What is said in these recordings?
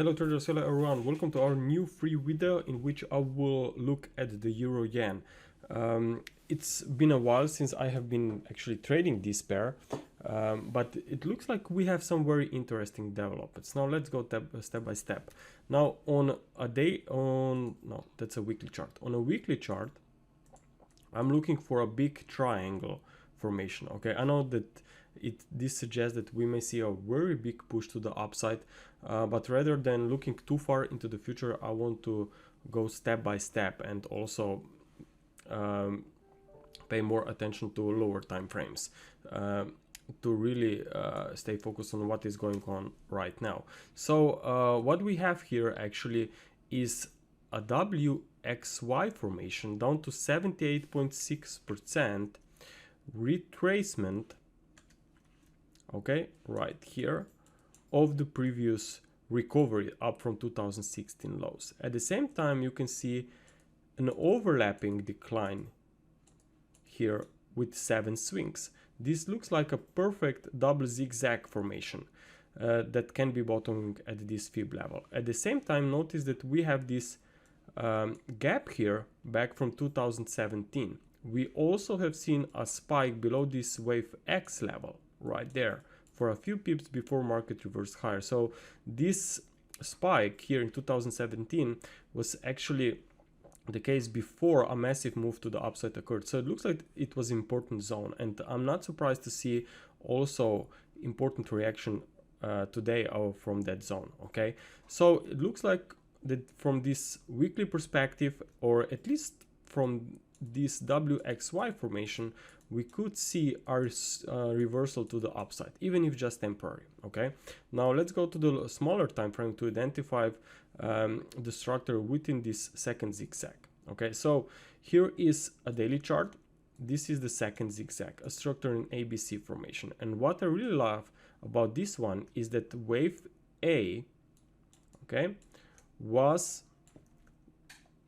Hello traders, hello everyone, welcome to our new free video in which I will look at the euro yen. It's been a while since I have been actually trading this pair, but it looks like we have some very interesting developments. Now let's go step by step. Now that's a weekly chart. On a weekly chart, I'm looking for a big triangle formation. Okay, I know that this suggests that we may see a very big push to the upside, but rather than looking too far into the future, I want to go step by step and also pay more attention to lower time frames to really stay focused on what is going on right now. So what we have here actually is a WXY formation down to 78.6% retracement, okay, right here, of the previous recovery up from 2016 lows. At the same time, you can see an overlapping decline here with 7 swings. This looks like a perfect double zigzag formation that can be bottoming at this fib level. At the same time, notice that we have this gap here back from 2017. We also have seen a spike below this wave X level right there for a few pips before market reversed higher. So this spike here in 2017 was actually the case before a massive move to the upside occurred. So it looks like it was important zone, and I'm not surprised to see also important reaction today from that zone. Okay, so it looks like that from this weekly perspective, or at least from this WXY formation, we could see our reversal to the upside, even if just temporary. Okay, now let's go to the smaller time frame to identify the structure within this second zigzag. Okay, so here is a daily chart. This is the second zigzag, a structure in ABC formation, and what I really love about this one is that wave A, okay, was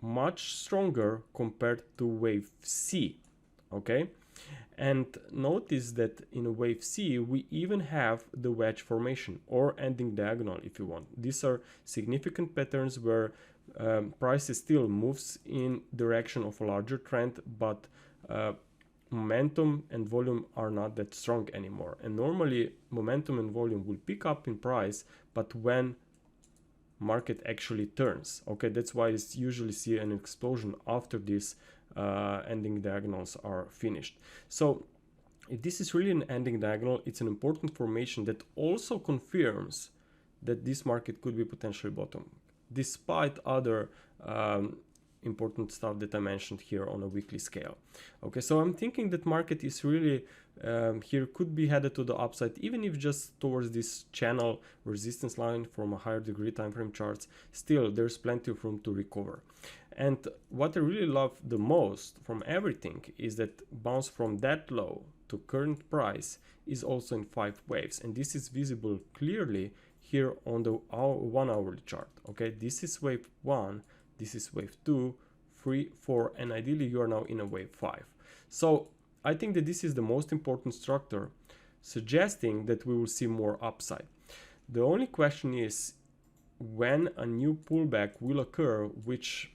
much stronger compared to wave C. Okay, and notice that in wave C we even have the wedge formation or ending diagonal if you want. These are significant patterns where prices still moves in direction of a larger trend, but momentum and volume are not that strong anymore. And normally momentum and volume will pick up in price, but when market actually turns, okay, that's why it's usually see an explosion after this ending diagonals are finished. So if this is really an ending diagonal, it's an important formation that also confirms that this market could be potentially bottom, despite other important stuff that I mentioned here on a weekly scale. Okay, so I'm thinking that market is really here could be headed to the upside, even if just towards this channel resistance line from a higher degree time frame charts. Still, there's plenty of room to recover. And what I really love the most from everything is that bounce from that low to current price is also in 5 waves, and this is visible clearly here on the 1 hourly chart. Okay, this is wave 1, this is wave 2, 3, 4, and ideally you are now in a wave 5. So I think that this is the most important structure, suggesting that we will see more upside. The only question is when a new pullback will occur, which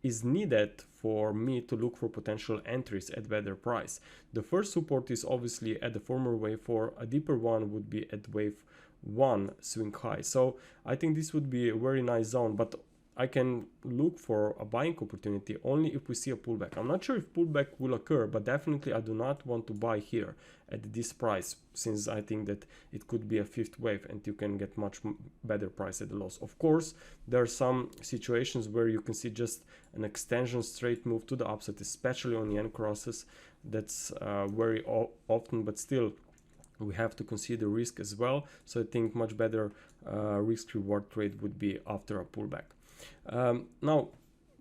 is needed for me to look for potential entries at better price. The first support is obviously at the former wave 4, a deeper one would be at wave 1 swing high. So I think this would be a very nice zone, but I can look for a buying opportunity only if we see a pullback. I'm not sure if pullback will occur, but definitely I do not want to buy here at this price, since I think that it could be a 5th wave and you can get much better price at the loss. Of course, there are some situations where you can see just an extension straight move to the upside, especially on yen crosses. That's very often, but still we have to consider risk as well. So I think much better risk reward trade would be after a pullback. Now,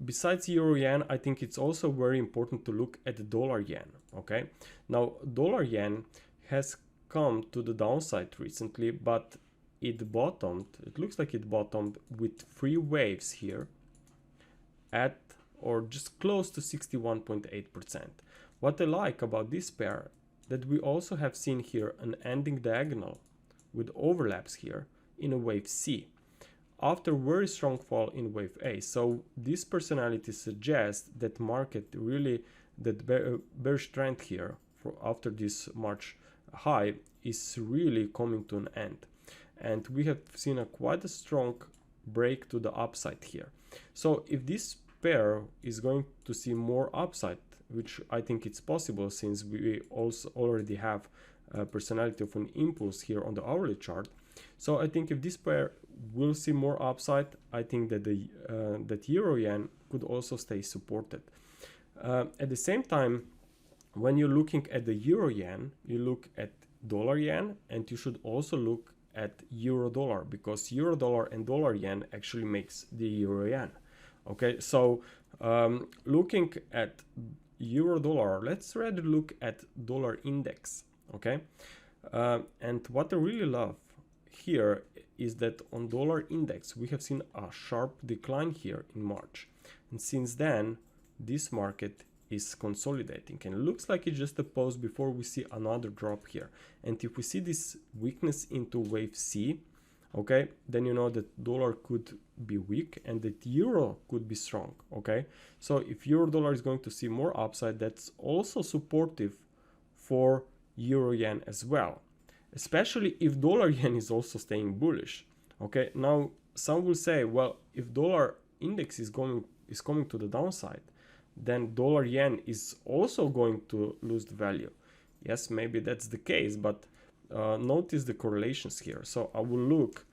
besides euro yen, I think it's also very important to look at the dollar yen. Okay, now dollar yen has come to the downside recently, but it bottomed. It looks like it bottomed with 3 waves here at or just close to 61.8%. What I like about this pair, that we also have seen here an ending diagonal with overlaps here in a wave C. after very strong fall in wave A. So this personality suggests that market really, that bearish trend here for after this March high is really coming to an end. And we have seen quite a strong break to the upside here. So if this pair is going to see more upside, which I think it's possible since we also already have a personality of an impulse here on the hourly chart. So I think if this pair will see more upside, I think that the that euro yen could also stay supported. At the same time, when you're looking at the euro yen, you look at dollar yen, and you should also look at euro dollar, because euro dollar and dollar yen actually makes the euro yen. Okay, so looking at euro dollar, let's rather look at dollar index. Okay, and what I really love here is that on dollar index we have seen a sharp decline here in March, and since then this market is consolidating, and it looks like it's just a pause before we see another drop here. And if we see this weakness into wave C, okay, then you know that dollar could be weak and that euro could be strong. Okay, so if euro dollar is going to see more upside, that's also supportive for euro yen as well, especially if dollar yen is also staying bullish. Okay, now some will say, well, if dollar index is coming to the downside, then dollar yen is also going to lose the value. Yes, maybe that's the case, but notice the correlations here. So I will look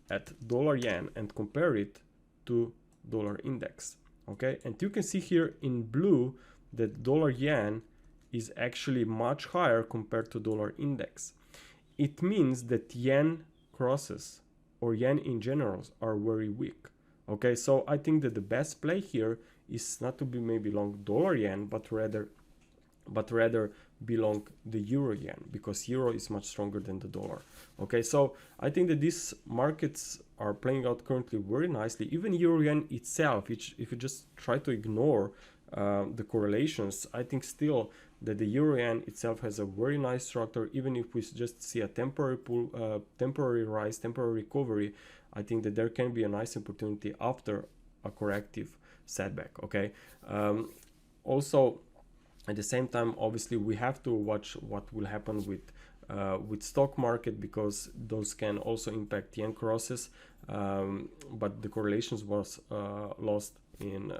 at dollar yen and compare it to dollar index. Okay, and you can see here in blue that dollar yen is actually much higher compared to dollar index. It means that yen crosses or yen in general are very weak. Okay, so I think that the best play here is not to be maybe long dollar yen, but rather be long the euro yen, because euro is much stronger than the dollar. Okay, so I think that these markets are playing out currently very nicely. Even euro yen itself, which if you just try to ignore the correlations, I think still that the euro yen itself has a very nice structure. Even if we just see a temporary pull, temporary rise, temporary recovery, I think that there can be a nice opportunity after a corrective setback. Okay, also at the same time, obviously we have to watch what will happen with stock market, because those can also impact yen crosses, but the correlations was lost in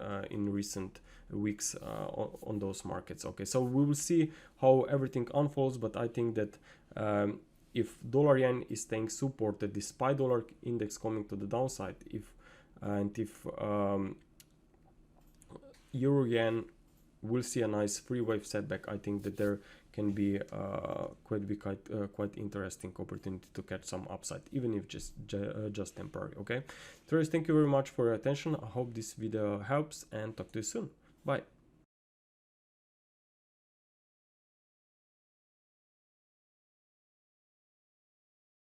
recent weeks on those markets. Okay, so we will see how everything unfolds, but I think that if dollar yen is staying supported despite dollar index coming to the downside, if euro yen will see a nice free wave setback, I think that there can be quite interesting opportunity to catch some upside, even if just temporary. Okay, thank you very much for your attention. I hope this video helps, and talk to you soon. Bye.